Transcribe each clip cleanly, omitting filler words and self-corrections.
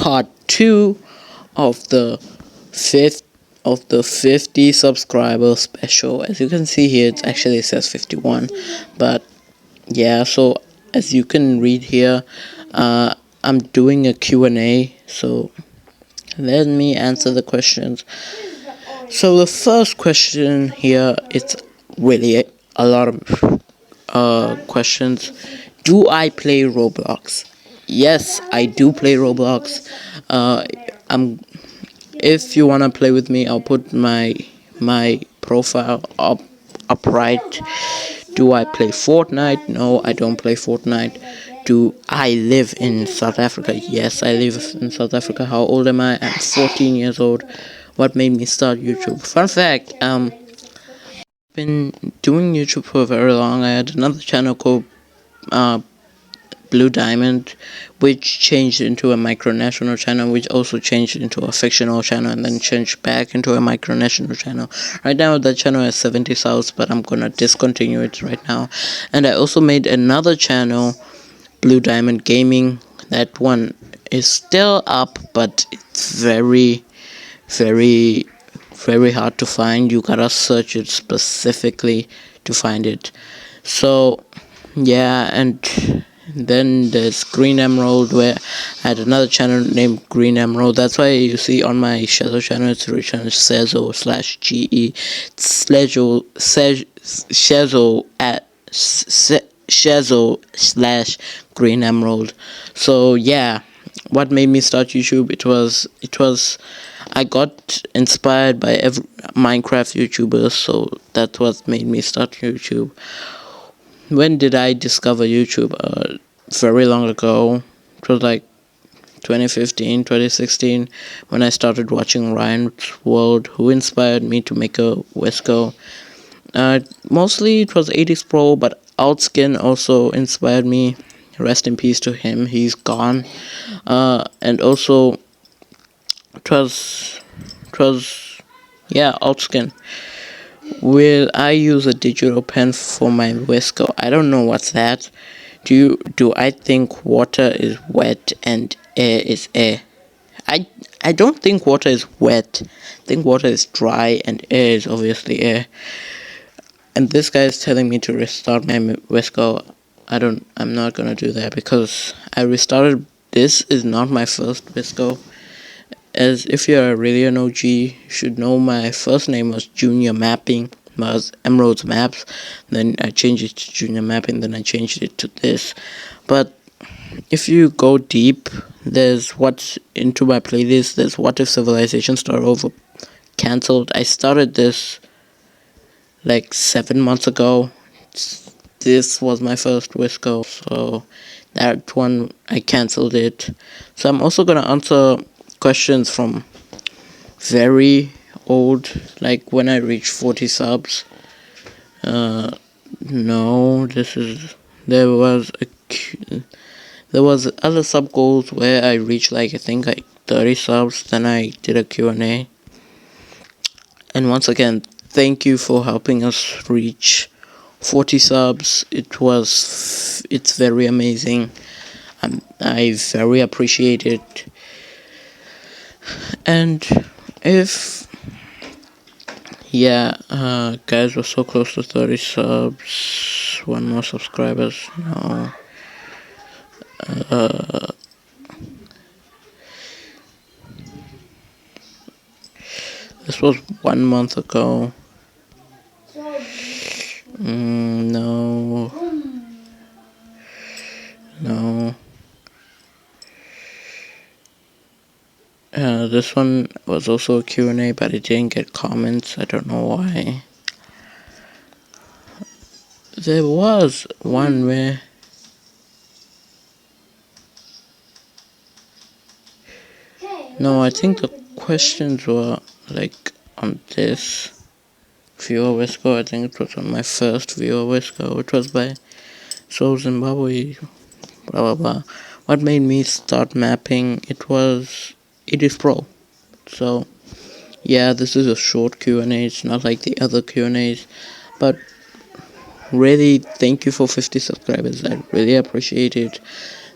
part 2 of the fifth of the 50 subscriber special. As you can see here, it actually says 51, but yeah, so as you can read here, I'm doing a Q&A, so let me answer the questions. So the first question here, it's really a lot of questions. Do I play Roblox? Yes, I do play Roblox. I'm If you wanna play with me, I'll put my profile upright. Do I play Fortnite? No, I don't play Fortnite. Do I live in South Africa? Yes, I live in South Africa. How old am I? I'm 14 years old. What made me start YouTube? Fun fact, been doing YouTube for very long. I had another channel called Blue Diamond, which changed into a micronational channel, which also changed into a fictional channel, and then changed back into a micronational channel. Right now, that channel has 70 subs, but I'm gonna discontinue it right now. And I also made another channel, Blue Diamond Gaming. That one is still up, but it's very, very, very hard to find. You gotta search it specifically to find it. So, yeah, and then there's Green Emerald, where I had another channel named Green Emerald. That's why you see on my Shadow channel it's written Sezo/GE. Shazo/Green Emerald. So yeah, what made me start YouTube? It was I got inspired by Minecraft YouTubers, so that's what made me start YouTube. When did I discover YouTube? Very long ago. It was like 2015, 2016, when I started watching Ryan's World, who inspired me to make a Wesco. Mostly it was 80s Pro, but Outskin also inspired me. Rest in peace to him, he's gone. And also, Outskin. Will I use a digital pen for my Wesco? I don't know what's that. Do I think water is wet and air is air? I don't think water is wet. I think water is dry and air is obviously air. And this guy is telling me to restart my Wesco. I'm not gonna do that because I restarted. This is not my first Wesco. As if you're really an OG, you should know my first name was Junior Mapping, was Emerald's Maps. Then I changed it to Junior Mapping, then I changed it to this. But if you go deep, there's what's into my playlist. There's What If Civilization Start Over cancelled. I started this like 7 months ago. This was my first Wisco, so that one I cancelled it. So I'm also gonna answer questions from very old, like when I reach 40 subs. No, there was other sub goals where I reached like I think like 30 subs. Then I did a Q&A. And once again, thank you for helping us reach 40 subs. It's very amazing. I very appreciate it. And guys, we're so close to 30 subs. One more subscribers. No. This was 1 month ago. No. This one was also a Q&A, but it didn't get comments. I don't know why. There was one where no, I think the questions were like on this viewer Wisco. I think it was on my first viewer Wisco. It was by Soul Zimbabwe. Blah blah blah. What made me start mapping? It is Pro. So yeah, this is a short Q&A. It's not like the other Q&As, but really thank you for 50 subscribers. I really appreciate it.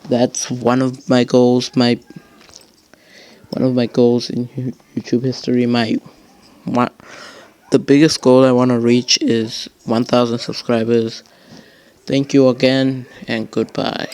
That's one of my goals. one of my goals in YouTube history. The biggest goal I want to reach is 1,000 subscribers. Thank you again, and goodbye.